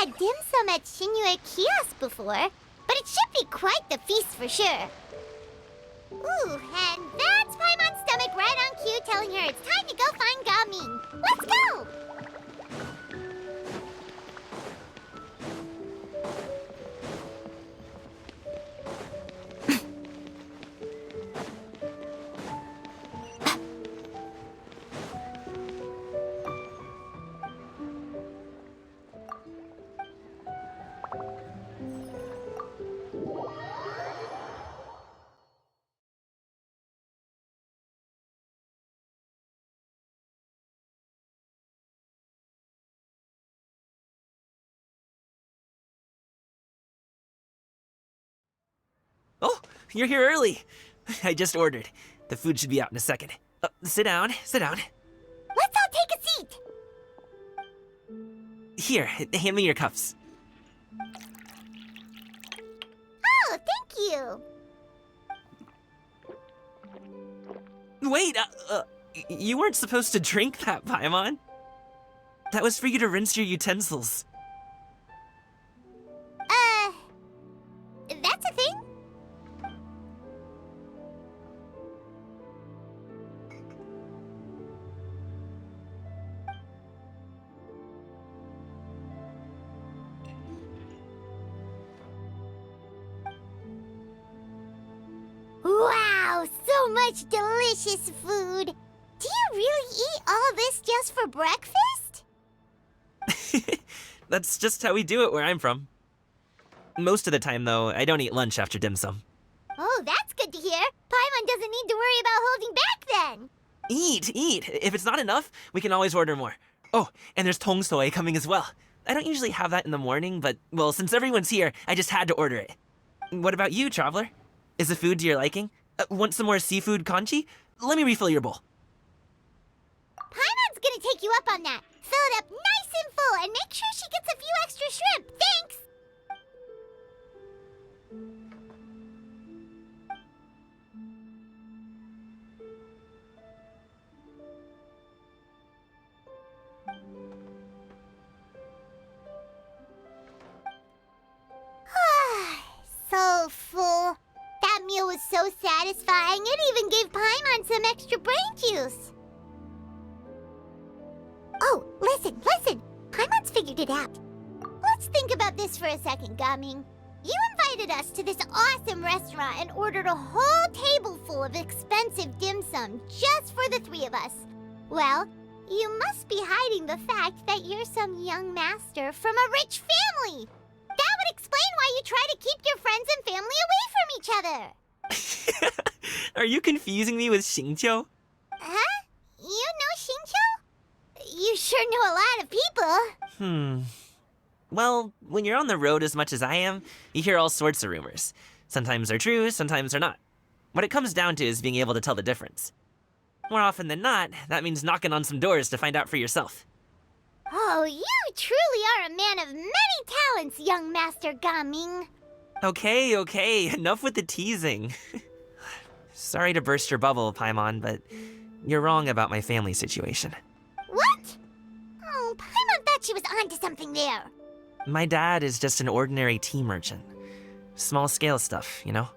had dim sum at Liyue kiosk before, but it should be quite the feast for sure. Ooh, and that's Paimon's stomach right on cue telling her it's time to go find Gaming. Let's go! Oh, you're here early. I just ordered. The food should be out in a second. Sit down, sit down. Let's all take a seat! Here, hand me your cups. Oh, thank you! Wait, you weren't supposed to drink that, Paimon. That was for you to rinse your utensils. That's a thing? Wow, so much delicious food! Do you really eat all this just for breakfast? That's just how we do it where I'm from. Most of the time, though, I don't eat lunch after dim sum. Oh, that's good to hear. Paimon doesn't need to worry about holding back then. Eat! If it's not enough, we can always order more. Oh, and there's tong soy coming as well. I don't usually have that in the morning, but, well, since everyone's here, I just had to order it. What about you, traveler? Is the food to your liking? Want some more seafood kanchi? Let me refill your bowl. Paimon's gonna take you up on that. Fill it up nice and full and make sure she gets a few extra shrimp. Thanks! So full. That meal was so satisfying, it even gave Paimon some extra brain juice. Oh, listen! Paimon's figured it out. Let's think about this for a second, Gaming. You invited us to this awesome restaurant and ordered a whole table full of expensive dim sum just for the three of us. Well, you must be hiding the fact that you're some young master from a rich family. That would explain why you try to keep your friends and family away from each other. Are you confusing me with Xingqiu? Huh? You know Xingqiu? You sure know a lot of people. Well, when you're on the road as much as I am, you hear all sorts of rumors. Sometimes they're true, sometimes they're not. What it comes down to is being able to tell the difference. More often than not, that means knocking on some doors to find out for yourself. Oh, you truly are a man of many talents, young Master Gaming. Okay, enough with the teasing. Sorry to burst your bubble, Paimon, but you're wrong about my family situation. What? Oh, Paimon thought she was onto something there. My dad is just an ordinary tea merchant. Small-scale stuff, you know?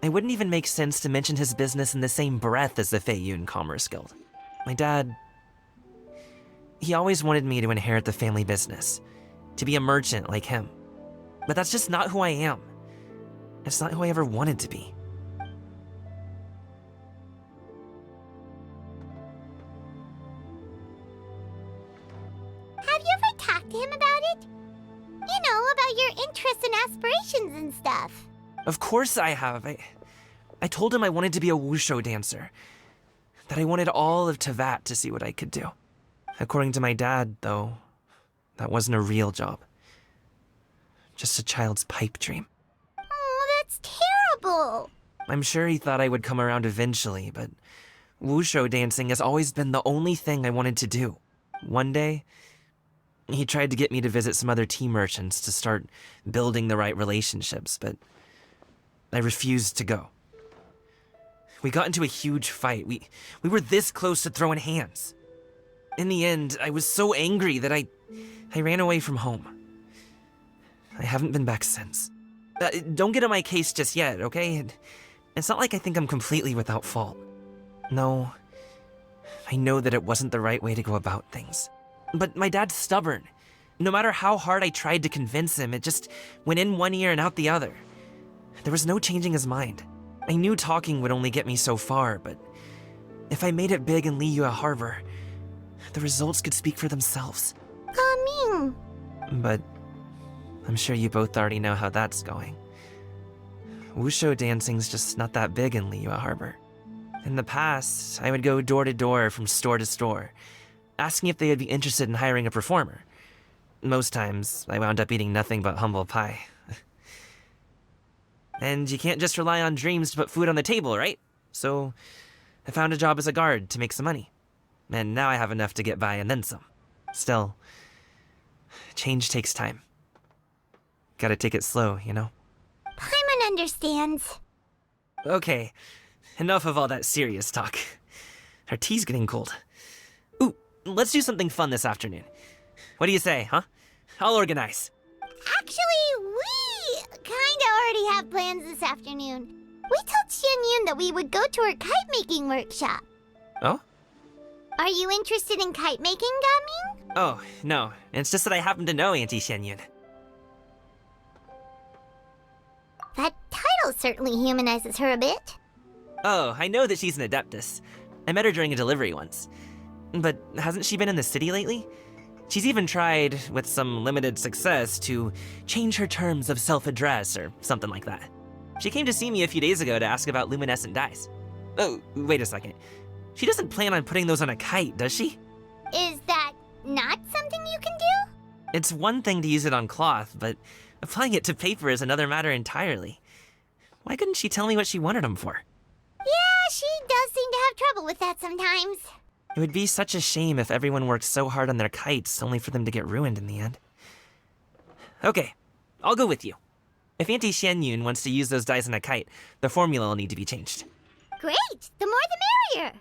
It wouldn't even make sense to mention his business in the same breath as the Feiyun Commerce Guild. My dad... he always wanted me to inherit the family business, to be a merchant like him. But that's just not who I am. It's not who I ever wanted to be. Have you ever talked to him about it? You know, about your interests and aspirations and stuff. Of course I have. I told him I wanted to be a wushu dancer. That I wanted all of Tevat to see what I could do. According to my dad, though, that wasn't a real job. Just a child's pipe dream. Oh, that's terrible. I'm sure he thought I would come around eventually, but wushu dancing has always been the only thing I wanted to do. One day, he tried to get me to visit some other tea merchants to start building the right relationships, but I refused to go. We got into a huge fight. We were this close to throwing hands. In the end, I was so angry that I ran away from home. I haven't been back since. Don't get on my case just yet, okay? It's not like I think I'm completely without fault. No, I know that it wasn't the right way to go about things. But my dad's stubborn. No matter how hard I tried to convince him, it just went in one ear and out the other. There was no changing his mind. I knew talking would only get me so far, but if I made it big in Liyue Harbor, the results could speak for themselves. Gaming. But I'm sure you both already know how that's going. Wushu dancing's just not that big in Liyue Harbor. In the past, I would go door to door from store to store, asking if they would be interested in hiring a performer. Most times, I wound up eating nothing but humble pie. And you can't just rely on dreams to put food on the table, right? So I found a job as a guard to make some money. And now I have enough to get by and then some. Still, change takes time. Gotta take it slow, you know? Paimon understands. Okay, enough of all that serious talk. Our tea's getting cold. Ooh, let's do something fun this afternoon. What do you say, huh? I'll organize. Actually, we kinda already have plans this afternoon. We told Xianyun that we would go to her kite-making workshop. Oh? Are you interested in kite-making, Gaming? Oh, no. It's just that I happen to know Auntie Xianyun. That title certainly humanizes her a bit. Oh, I know that she's an adeptus. I met her during a delivery once. But hasn't she been in the city lately? She's even tried, with some limited success, to change her terms of self-address or something like that. She came to see me a few days ago to ask about luminescent dyes. Oh, wait a second. She doesn't plan on putting those on a kite, does she? Is that not something you can do? It's one thing to use it on cloth, but applying it to paper is another matter entirely. Why couldn't she tell me what she wanted them for? Yeah, she does seem to have trouble with that sometimes. It would be such a shame if everyone worked so hard on their kites only for them to get ruined in the end. Okay, I'll go with you. If Auntie Xianyun wants to use those dyes on a kite, the formula will need to be changed. Great! The more the merrier!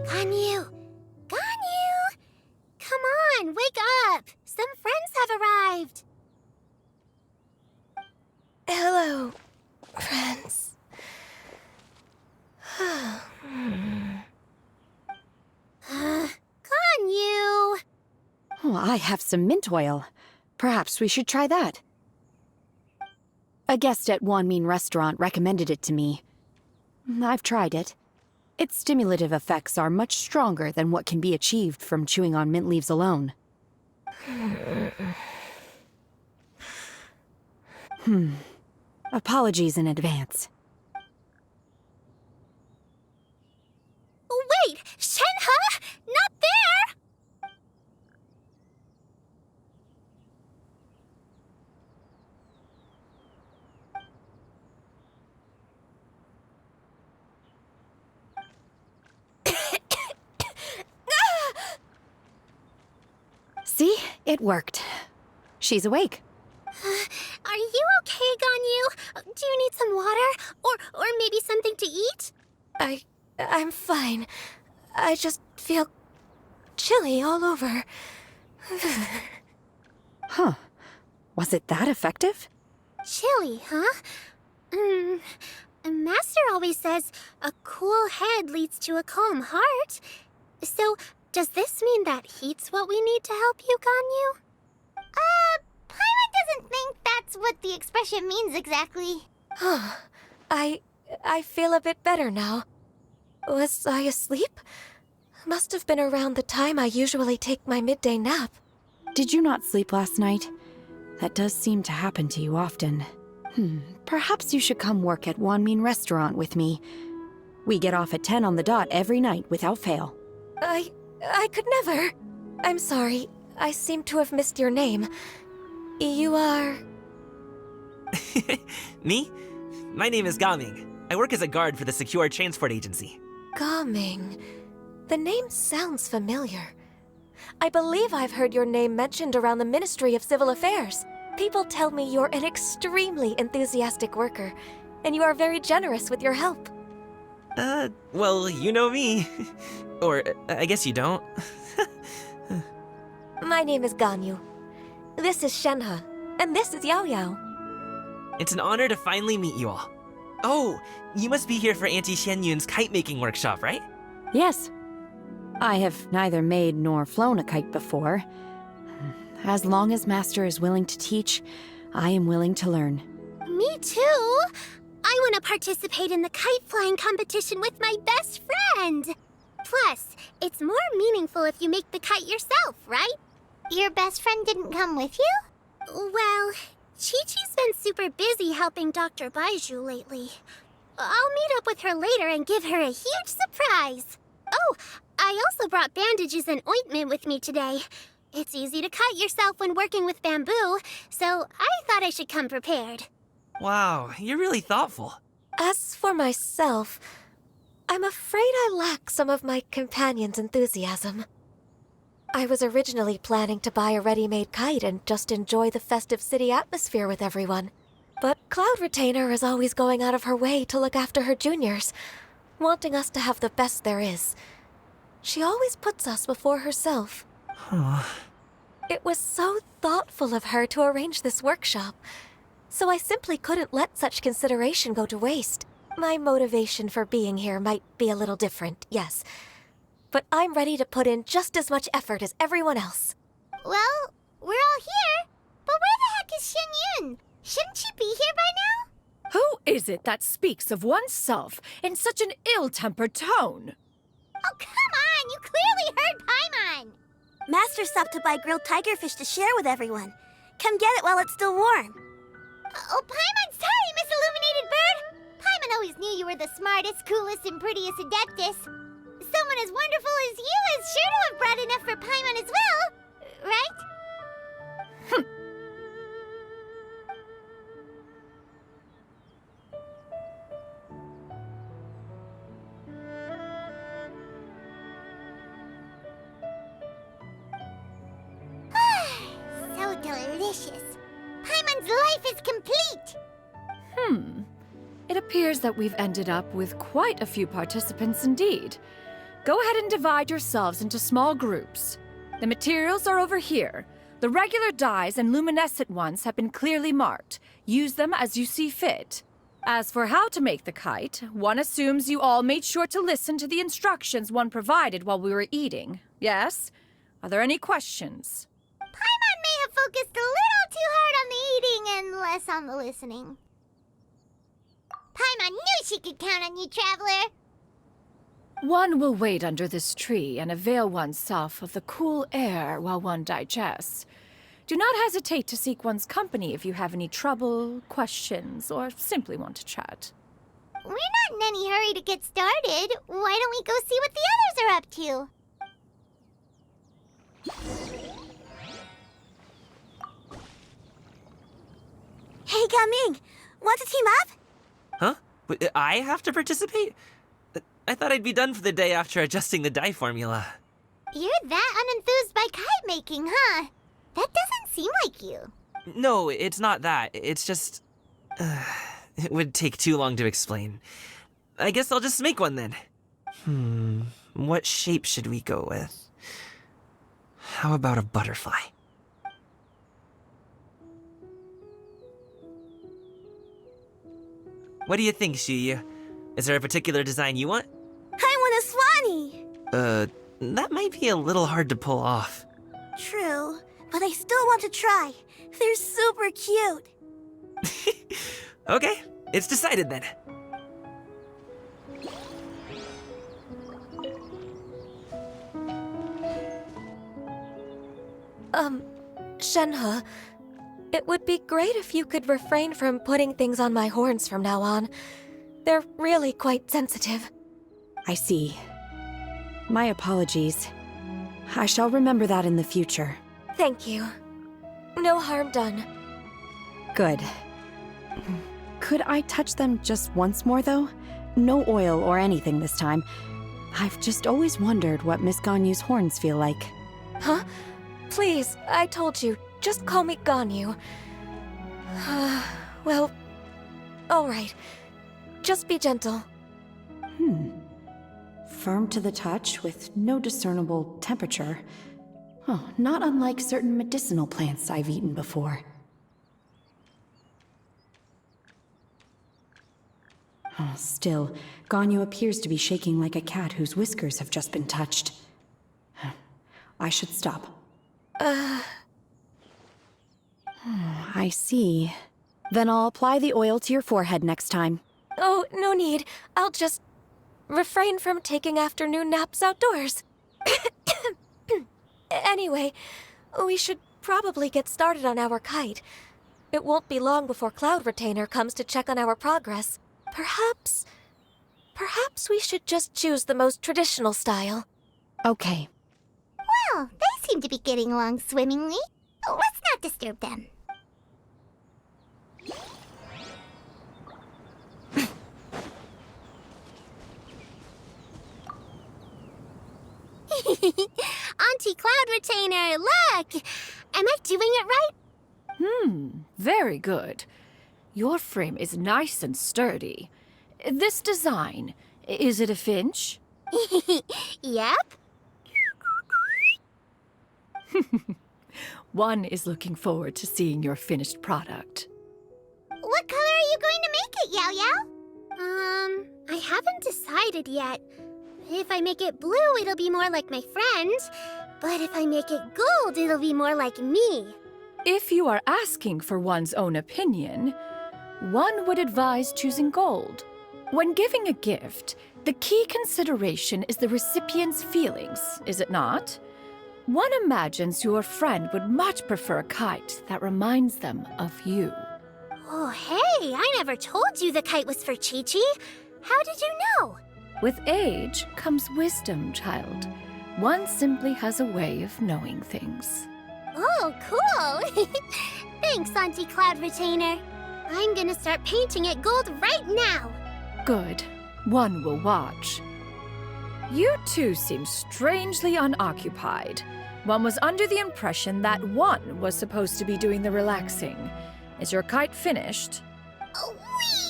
Ganyu! Ganyu! Come on, wake up! Some friends have arrived! Hello, friends. Ganyu! Oh, I have some mint oil. Perhaps we should try that. A guest at Wanmin Restaurant recommended it to me. I've tried it. Its stimulative effects are much stronger than what can be achieved from chewing on mint leaves alone. Apologies in advance. Wait! Shenhe? Not there! See? It worked. She's awake. Are you okay, Ganyu? Do you need some water? Or maybe something to eat? I'm fine. I just feel chilly all over. Huh. Was it that effective? Chilly, huh? Master always says a cool head leads to a calm heart. So, does this mean that heat's what we need to help you, Ganyu? Paimon doesn't think that's what the expression means exactly. I feel a bit better now. Was I asleep? Must have been around the time I usually take my midday nap. Did you not sleep last night? That does seem to happen to you often. Perhaps you should come work at Wanmin Restaurant with me. We get off at 10 on the dot every night without fail. I could never. I'm sorry. I seem to have missed your name. You are... Me? My name is Gaming. I work as a guard for the Secure Transport Agency. Gaming. The name sounds familiar. I believe I've heard your name mentioned around the Ministry of Civil Affairs. People tell me you're an extremely enthusiastic worker, and you are very generous with your help. Well, you know me. Or, I guess you don't. My name is Ganyu. This is Shenhe, and this is Yao Yao. It's an honor to finally meet you all. Oh, you must be here for Auntie Xianyun's kite-making workshop, right? Yes. I have neither made nor flown a kite before. As long as Master is willing to teach, I am willing to learn. Me too! I want to participate in the kite flying competition with my best friend! Plus, it's more meaningful if you make the kite yourself, right? Your best friend didn't come with you? Well, Chi-Chi's been super busy helping Dr. Baizhu lately. I'll meet up with her later and give her a huge surprise. Oh, I also brought bandages and ointment with me today. It's easy to cut yourself when working with bamboo, so I thought I should come prepared. Wow, you're really thoughtful. As for myself, I'm afraid I lack some of my companion's enthusiasm. I was originally planning to buy a ready-made kite and just enjoy the festive city atmosphere with everyone. But Cloud Retainer is always going out of her way to look after her juniors, wanting us to have the best there is. She always puts us before herself. It was so thoughtful of her to arrange this workshop, so I simply couldn't let such consideration go to waste. My motivation for being here might be a little different, yes, but I'm ready to put in just as much effort as everyone else. Well, we're all here, but where the heck is Xianyun? Shouldn't she be here by now? Who is it that speaks of oneself in such an ill-tempered tone? Oh, come on! You clearly heard Paimon! Master stopped to buy grilled tigerfish to share with everyone. Come get it while it's still warm. Oh, Paimon, sorry, Miss Illuminated Bird! Paimon always knew you were the smartest, coolest, and prettiest Adeptus. Someone as wonderful as you is sure to have brought enough for Paimon as well, right? So delicious. Paimon's life is complete! It appears that we've ended up with quite a few participants indeed. Go ahead and divide yourselves into small groups. The materials are over here. The regular dyes and luminescent ones have been clearly marked. Use them as you see fit. As for how to make the kite, one assumes you all made sure to listen to the instructions one provided while we were eating. Yes? Are there any questions? Paimon may have focused a little too hard on the eating and less on the listening. Paimon knew she could count on you, Traveler! One will wait under this tree and avail oneself of the cool air while one digests. Do not hesitate to seek one's company if you have any trouble, questions, or simply want to chat. We're not in any hurry to get started. Why don't we go see what the others are up to? Hey, Gaming! Want to team up? Huh? Wait, I have to participate? I thought I'd be done for the day after adjusting the dye formula. You're that unenthused by kite making, huh? That doesn't seem like you. No, it's not that. It's just... it would take too long to explain. I guess I'll just make one then. What shape should we go with? How about a butterfly? What do you think, Shiyu? Is there a particular design you want? I want a swanee! That might be a little hard to pull off. True, but I still want to try. They're super cute. Okay, it's decided then. Shenhe, it would be great if you could refrain from putting things on my horns from now on. They're really quite sensitive. I see. My apologies. I shall remember that in the future. Thank you. No harm done. Good. Could I touch them just once more, though? No oil or anything this time. I've just always wondered what Miss Ganyu's horns feel like. Huh? Please, I told you, just call me Ganyu. Well, alright. Just be gentle. Firm to the touch with no discernible temperature. Oh, not unlike certain medicinal plants I've eaten before. Oh, still, Ganyu appears to be shaking like a cat whose whiskers have just been touched. I should stop. I see. Then I'll apply the oil to your forehead next time. Oh, no need. I'll just refrain from taking afternoon naps outdoors. Anyway, we should probably get started on our kite. It won't be long before Cloud Retainer comes to check on our progress. Perhaps we should just choose the most traditional style. Okay. Well, they seem to be getting along swimmingly. Let's not disturb them. Auntie Cloud Retainer, look! Am I doing it right? Very good. Your frame is nice and sturdy. This design, is it a finch? Yep. One is looking forward to seeing your finished product. What color are you going to make it, Yao Yao? I haven't decided yet. If I make it blue, it'll be more like my friend. But if I make it gold, it'll be more like me. If you are asking for one's own opinion, one would advise choosing gold. When giving a gift, the key consideration is the recipient's feelings, is it not? One imagines your friend would much prefer a kite that reminds them of you. Oh, hey, I never told you the kite was for Chi-Chi. How did you know? With age comes wisdom, child. One simply has a way of knowing things. Oh, cool. Thanks, Auntie Cloud Retainer. I'm gonna start painting it gold right now. Good. One will watch. You two seem strangely unoccupied. One was under the impression that one was supposed to be doing the relaxing. Is your kite finished?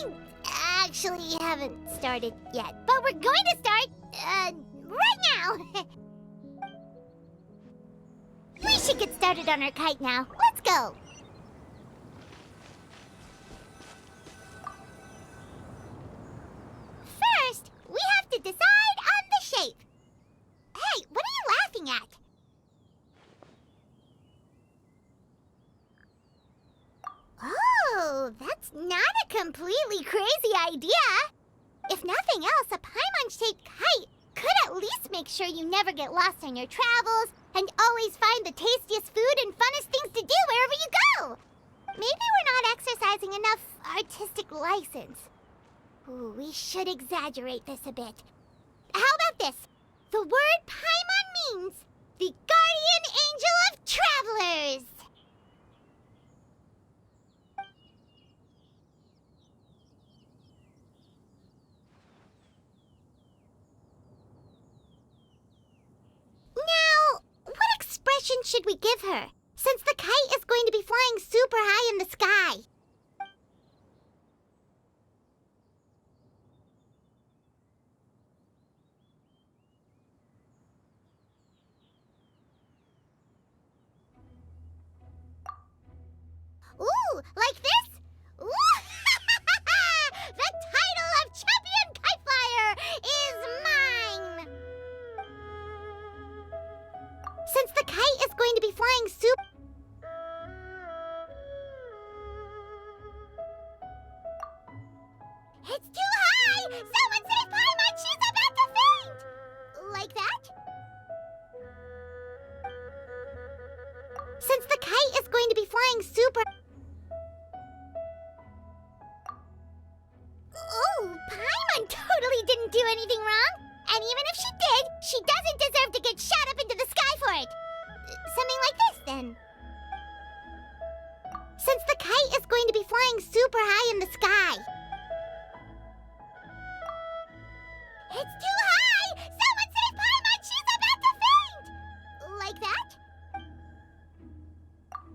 We actually haven't started yet, but we're going to start, right now. We should get started on our kite now. Let's go. First, we have to decide on the shape. Hey, what are you laughing at? Oh, that's not a completely crazy idea. If nothing else, a Paimon-shaped kite could at least make sure you never get lost on your travels and always find the tastiest food and funnest things to do wherever you go. Maybe we're not exercising enough artistic license. Ooh, we should exaggerate this a bit. How about this? The word Paimon means the guardian angel of travelers. Now, what expression should we give her, since the kite is going to be flying super high in the sky? Ooh, like this? Ooh! The title of Champion Kite Flyer is mine! Since the kite is going to be flying It's too high! Someone save Paimon! She's about to faint! Like that? Since the kite is going to be flying super... Oh, Paimon totally didn't do anything wrong! And even if she did, she doesn't deserve to get shot up into the sky for it! Something like this, then. Since the kite is going to be flying super high in the sky. It's too high! Someone save Paimon! She's about to faint! Like that?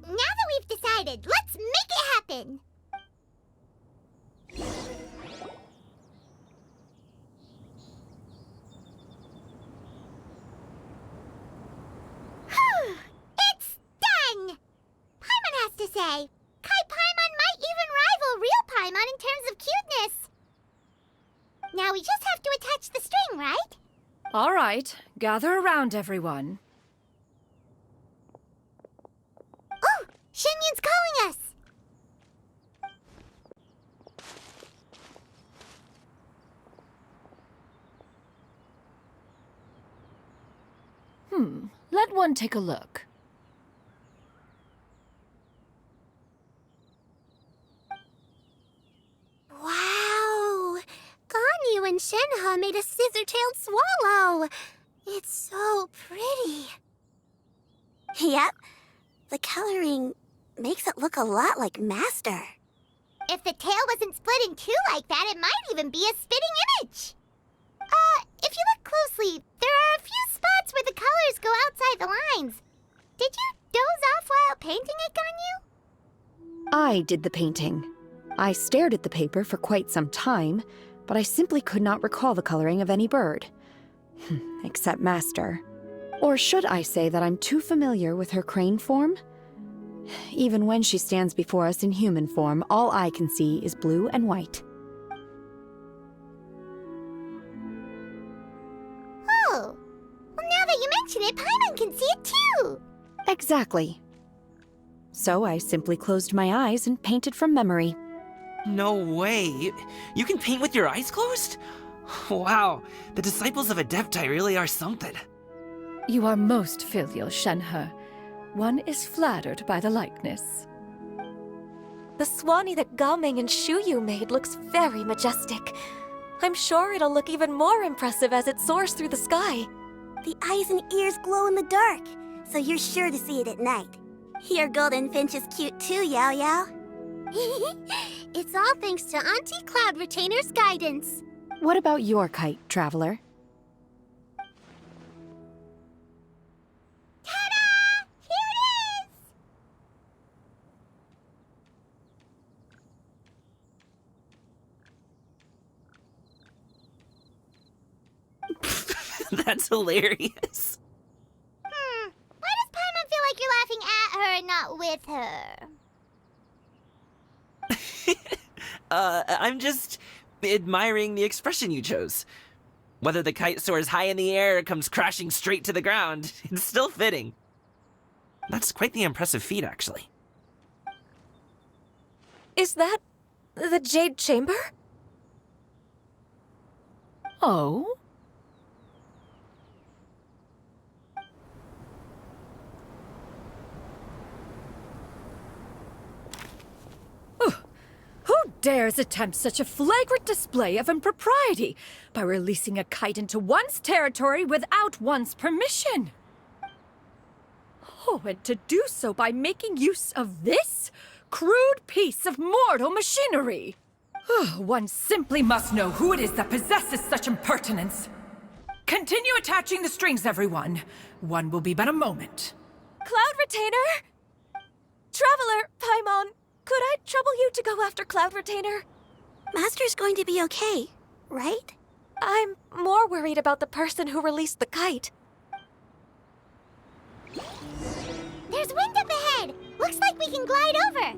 Now that we've decided, let's make it happen! It's done! Paimon has to say, Kite Paimon might even rival real Paimon in terms of cuteness. Now we just have to attach the string, right? All right, gather around, everyone. Oh, Shenyun's calling us! Let one take a look. Wow! Ganyu and Shenhe made a scissor-tailed swallow. It's so pretty. Yep. The coloring makes it look a lot like Master. If the tail wasn't split in two like that, it might even be a spitting image. If you look closely, there are a few spots where the colors go outside the lines. Did you doze off while painting it, Ganyu? I did the painting. I stared at the paper for quite some time, but I simply could not recall the coloring of any bird. Except Master. Or should I say that I'm too familiar with her crane form? Even when she stands before us in human form, all I can see is blue and white. Oh. Well, now that you mention it, Paimon can see it too. Exactly. So I simply closed my eyes and painted from memory. No way. You can paint with your eyes closed? Wow, the disciples of Adepti really are something. You are most filial, Shenhe. One is flattered by the likeness. The Swanee that Gaming and Shuyu made looks very majestic. I'm sure it'll look even more impressive as it soars through the sky. The eyes and ears glow in the dark, so you're sure to see it at night. Your golden finch is cute too, Yao Yao. It's all thanks to Auntie Cloud Retainer's guidance. What about your kite, Traveler? Ta-da! Here it is! That's hilarious. Why does Paimon feel like you're laughing at her and not with her? I'm just admiring the expression you chose. Whether the kite soars high in the air or comes crashing straight to the ground, it's still fitting. That's quite the impressive feat, actually. Is that the Jade Chamber? Oh? Who dares attempt such a flagrant display of impropriety by releasing a kite into one's territory without one's permission? Oh, and to do so by making use of this crude piece of mortal machinery. One simply must know who it is that possesses such impertinence. Continue attaching the strings, everyone. One will be but a moment. Cloud Retainer? Traveler, Paimon, could I trouble you to go after Cloud Retainer? Master's going to be okay, right? I'm more worried about the person who released the kite. There's wind up ahead! Looks like we can glide over!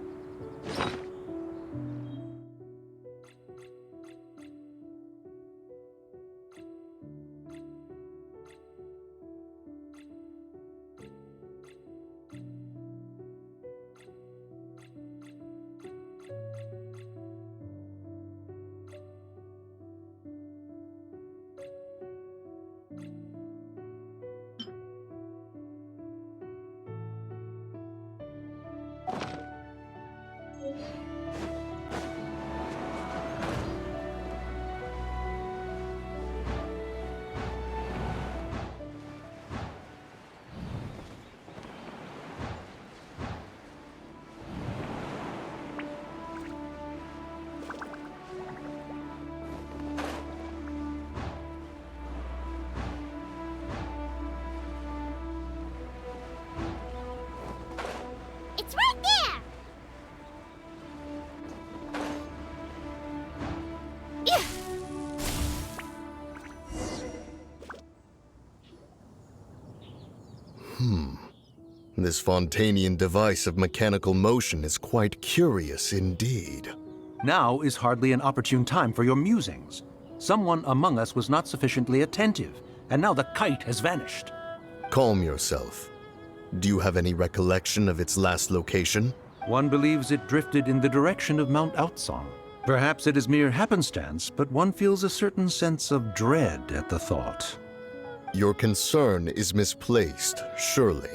It's right there! Yeah. This Fontanian device of mechanical motion is quite curious indeed. Now is hardly an opportune time for your musings. Someone among us was not sufficiently attentive, and now the kite has vanished. Calm yourself. Do you have any recollection of its last location? One believes it drifted in the direction of Mount Outsong. Perhaps it is mere happenstance, but one feels a certain sense of dread at the thought. Your concern is misplaced, surely.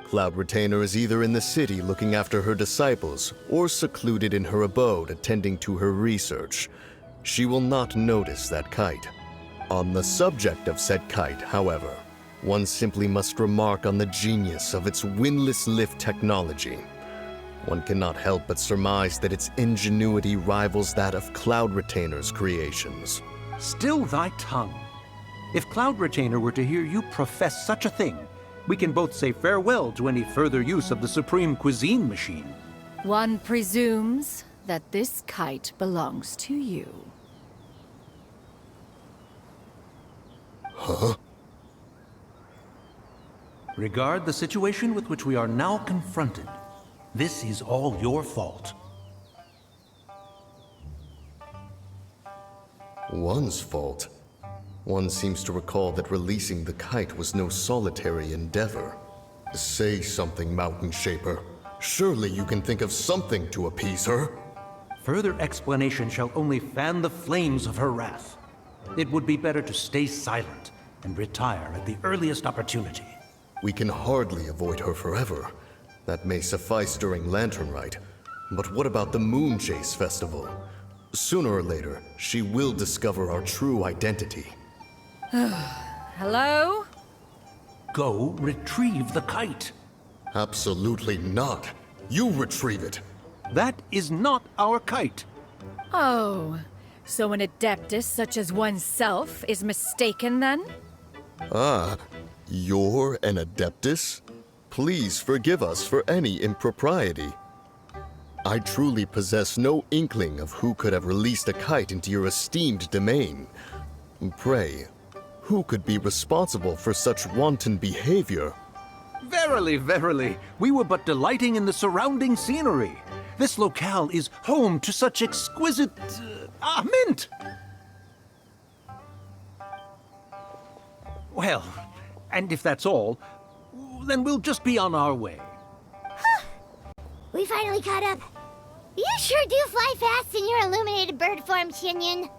Cloud Retainer is either in the city looking after her disciples, or secluded in her abode attending to her research. She will not notice that kite. On the subject of said kite, however, one simply must remark on the genius of its windless lift technology. One cannot help but surmise that its ingenuity rivals that of Cloud Retainer's creations. Still thy tongue. If Cloud Retainer were to hear you profess such a thing, we can both say farewell to any further use of the Supreme Cuisine Machine. One presumes that this kite belongs to you. Huh? Regard the situation with which we are now confronted. This is all your fault. One's fault? One seems to recall that releasing the kite was no solitary endeavor. Say something, Mountain Shaper. Surely you can think of something to appease her. Further explanation shall only fan the flames of her wrath. It would be better to stay silent and retire at the earliest opportunity. We can hardly avoid her forever. That may suffice during Lantern Rite. But what about the Moon Chase Festival? Sooner or later, she will discover our true identity. Hello? Go retrieve the kite. Absolutely not. You retrieve it. That is not our kite. Oh, so an adeptus such as oneself is mistaken then? Ah, you're an Adeptus? Please forgive us for any impropriety. I truly possess no inkling of who could have released a kite into your esteemed domain. Pray, who could be responsible for such wanton behavior? Verily, verily, we were but delighting in the surrounding scenery. This locale is home to such exquisite... mint! Well, and if that's all, then we'll just be on our way. We finally caught up. You sure do fly fast in your illuminated bird form, Shinyan.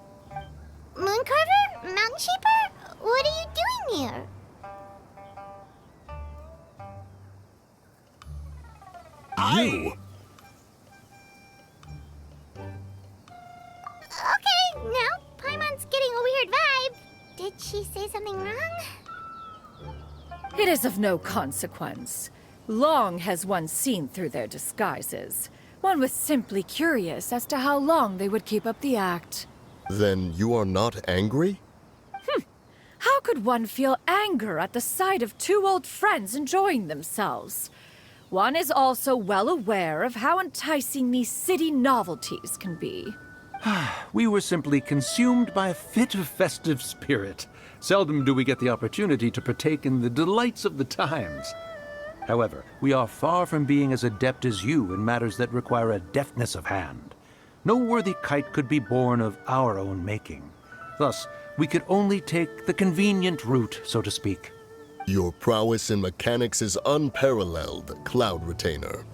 Mooncarver? Mountain Shaper? What are you doing here? You? Okay, now Paimon's getting a weird vibe. Did she say something wrong? It is of no consequence. Long has one seen through their disguises. One was simply curious as to how long they would keep up the act. Then you are not angry? How could one feel anger at the sight of two old friends enjoying themselves? One is also well aware of how enticing these city novelties can be. We were simply consumed by a fit of festive spirit. Seldom do we get the opportunity to partake in the delights of the times. However, we are far from being as adept as you in matters that require a deftness of hand. No worthy kite could be born of our own making. Thus, we could only take the convenient route, so to speak. Your prowess in mechanics is unparalleled, Cloud Retainer.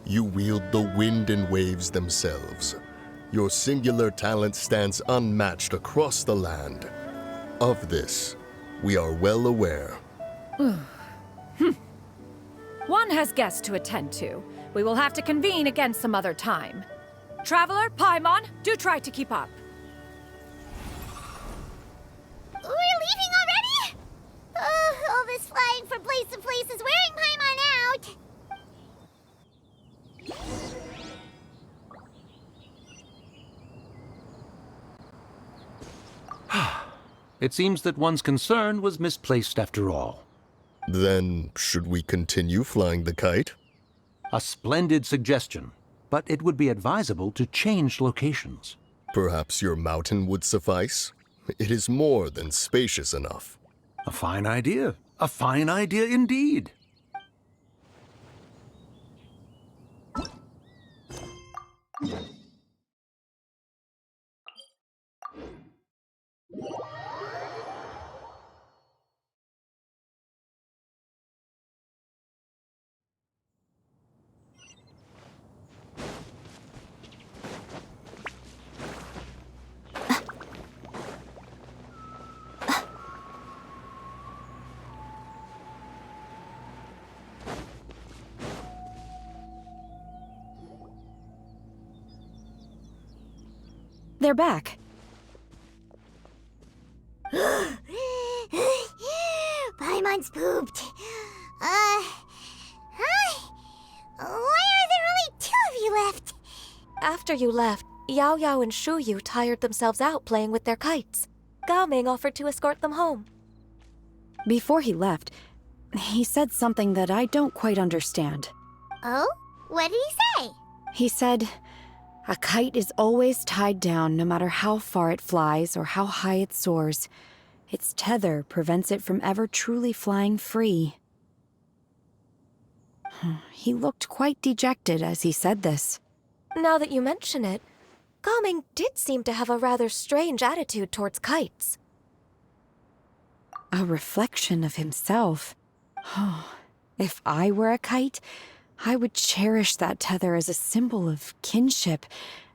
You wield the wind and waves themselves. Your singular talent stands unmatched across the land. Of this, we are well aware. One has guests to attend to. We will have to convene again some other time. Traveler, Paimon, do try to keep up. We're leaving already? All this flying from place to place is wearing Paimon out. It seems that one's concern was misplaced after all. Then, should we continue flying the kite? A splendid suggestion, but it would be advisable to change locations. Perhaps your mountain would suffice? It is more than spacious enough. A fine idea. A fine idea indeed. They're back. Paimon's pooped. Hi. Why are there only 2 of you left? After you left, Yao Yao and Shu Yu tired themselves out playing with their kites. Gao Ming offered to escort them home. Before he left, he said something that I don't quite understand. Oh? What did he say? He said, a kite is always tied down no matter how far it flies or how high it soars. Its tether prevents it from ever truly flying free. He looked quite dejected as he said this. Now that you mention it, Gao Ming did seem to have a rather strange attitude towards kites. A reflection of himself. If I were a kite, I would cherish that tether as a symbol of kinship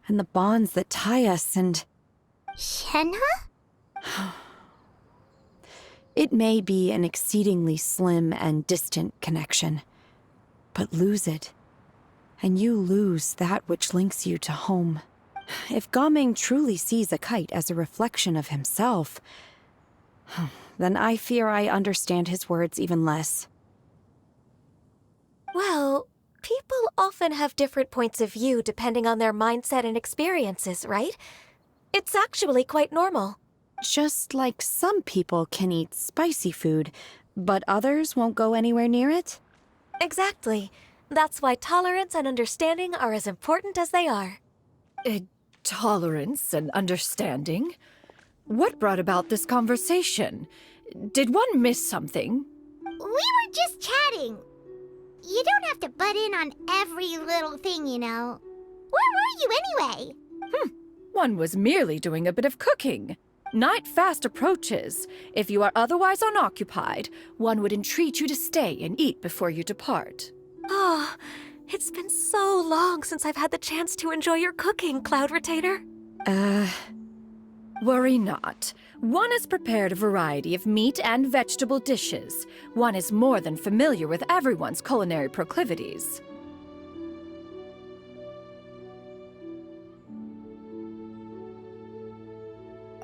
and the bonds that tie us and... Shenhe? It may be an exceedingly slim and distant connection, but lose it, and you lose that which links you to home. If Gao Ming truly sees a kite as a reflection of himself, then I fear I understand his words even less. Well, people often have different points of view depending on their mindset and experiences, right? It's actually quite normal. Just like some people can eat spicy food, but others won't go anywhere near it? Exactly. That's why tolerance and understanding are as important as they are. Tolerance and understanding? What brought about this conversation? Did one miss something? We were just chatting. You don't have to butt in on every little thing, you know. Where were you anyway? One was merely doing a bit of cooking. Night fast approaches. If you are otherwise unoccupied, one would entreat you to stay and eat before you depart. Oh, it's been so long since I've had the chance to enjoy your cooking, Cloud Retainer. Worry not. One has prepared a variety of meat and vegetable dishes. One is more than familiar with everyone's culinary proclivities.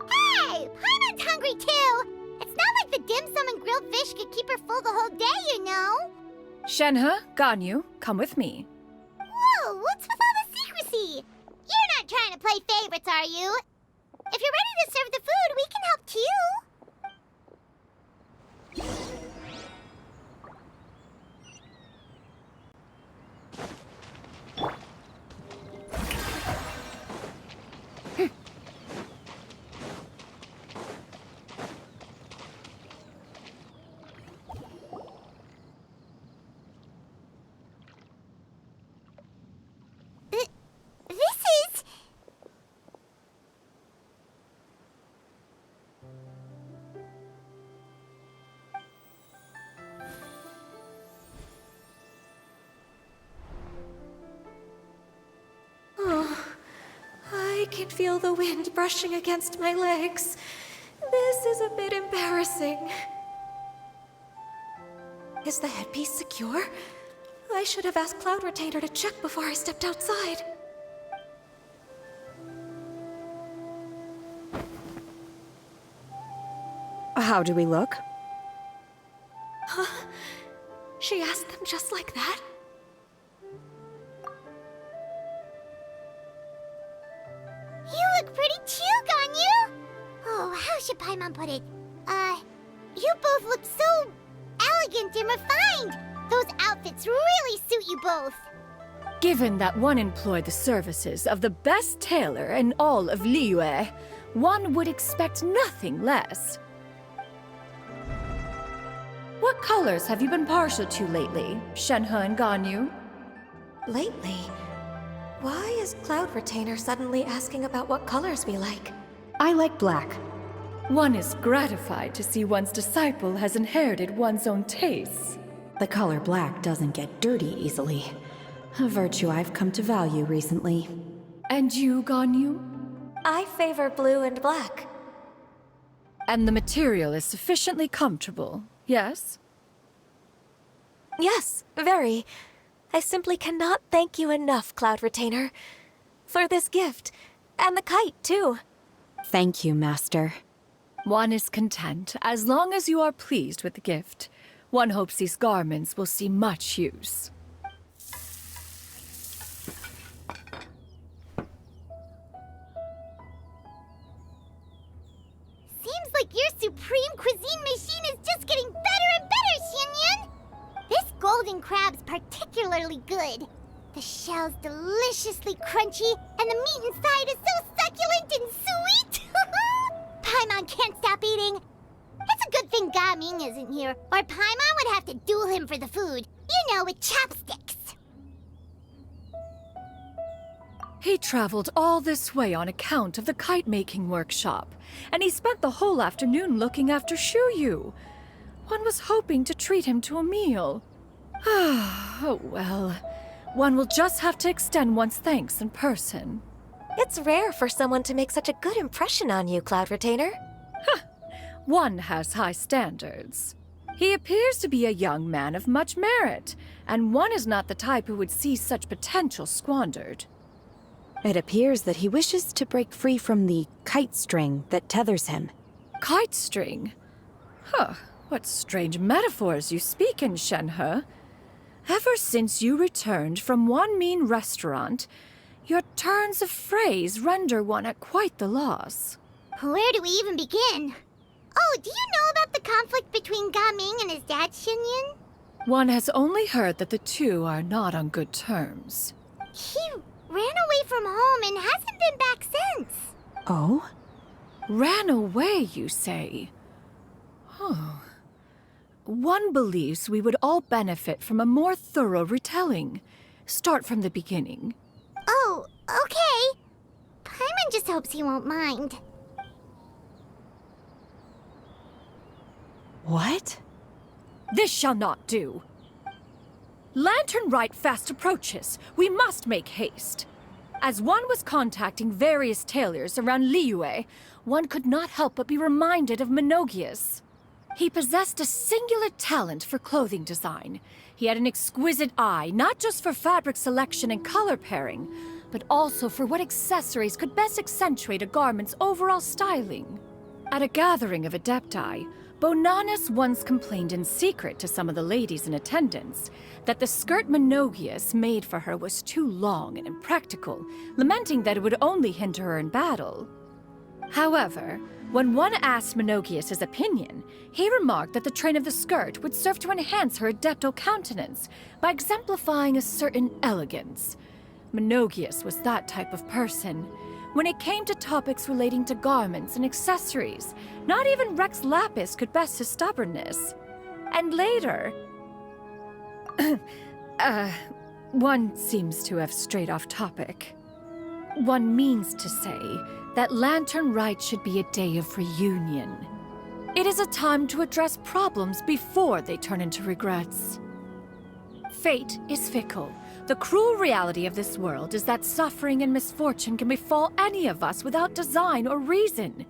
Hey! Paimon's hungry too! It's not like the dim sum and grilled fish could keep her full the whole day, you know! Shenhe, Ganyu, come with me. Whoa, what's with all the secrecy? You're not trying to play favorites, are you? If you're ready to serve the food, we can help too. This is... Oh, I can feel the wind brushing against my legs. This is a bit embarrassing. Is the headpiece secure? I should have asked Cloud Retainer to check before I stepped outside. How do we look? Huh? She asked them just like that? You look pretty too, Ganyu! Oh, how should Paimon put it? You both look so elegant and refined! Those outfits really suit you both! Given that one employed the services of the best tailor in all of Liyue, one would expect nothing less. What colors have you been partial to lately, Shenhe and Ganyu? Lately? Why is Cloud Retainer suddenly asking about what colors we like? I like black. One is gratified to see one's disciple has inherited one's own tastes. The color black doesn't get dirty easily. A virtue I've come to value recently. And you, Ganyu? I favor blue and black. And the material is sufficiently comfortable, yes? Yes, very. I simply cannot thank you enough, Cloud Retainer. For this gift. And the kite, too. Thank you, Master. One is content as long as you are pleased with the gift. One hopes these garments will see much use. Seems like your supreme cuisine machine is just getting better and better, Xianyun! This golden crab's particularly good. The shell's deliciously crunchy, and the meat inside is so succulent and sweet! Paimon can't stop eating. It's a good thing Gaming isn't here, or Paimon would have to duel him for the food. You know, with chopsticks. He traveled all this way on account of the kite-making workshop, and he spent the whole afternoon looking after Shuyu. One was hoping to treat him to a meal. Oh well, one will just have to extend one's thanks in person. It's rare for someone to make such a good impression on you, Cloud Retainer. One has high standards. He appears to be a young man of much merit, and one is not the type who would see such potential squandered. It appears that he wishes to break free from the kite string that tethers him. Kite string? Huh, what strange metaphors you speak in, Shenhe. Ever since you returned from one mean restaurant, your turns of phrase render one at quite the loss. Where do we even begin? Oh, do you know about the conflict between Gaming and his dad, Xianyun? One has only heard that the two are not on good terms. He ran away from home and hasn't been back since. Oh? Ran away, you say? Oh. One believes we would all benefit from a more thorough retelling. Start from the beginning. Oh, okay. Paimon just hopes he won't mind. What? This shall not do. Lantern Rite fast approaches. We must make haste. As one was contacting various tailors around Liyue, one could not help but be reminded of Menogias. He possessed a singular talent for clothing design. He had an exquisite eye, not just for fabric selection and color pairing, but also for what accessories could best accentuate a garment's overall styling. At a gathering of Adepti, Bonanis once complained in secret to some of the ladies in attendance that the skirt Menogias made for her was too long and impractical, lamenting that it would only hinder her in battle. However, when one asked Menogias his opinion, he remarked that the train of the skirt would serve to enhance her adeptal countenance by exemplifying a certain elegance. Menogias was that type of person. When it came to topics relating to garments and accessories, not even Rex Lapis could best his stubbornness. And later... one seems to have strayed off topic. One means to say that Lantern Rite should be a day of reunion. It is a time to address problems before they turn into regrets. Fate is fickle. The cruel reality of this world is that suffering and misfortune can befall any of us without design or reason.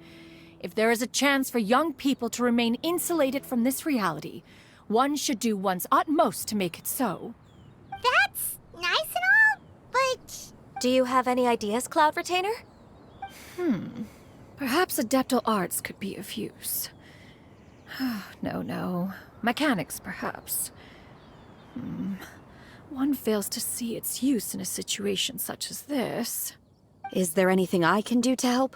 If there is a chance for young people to remain insulated from this reality, one should do one's utmost to make it so. That's nice and all, but Do you have any ideas, Cloud Retainer? Perhaps adeptal arts could be of use. No. Mechanics, perhaps. One fails to see its use in a situation such as this. Is there anything I can do to help?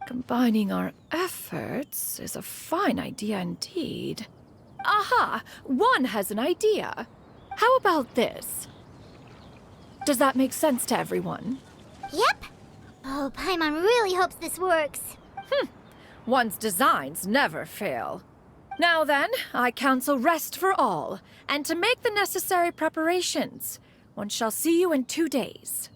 Combining our efforts is a fine idea indeed. Aha! One has an idea. How about this? Does that make sense to everyone? yep. Oh, Paimon really hopes this works. One's designs never fail. Now then, I counsel rest for all, and to make the necessary preparations. One shall see you in 2 days.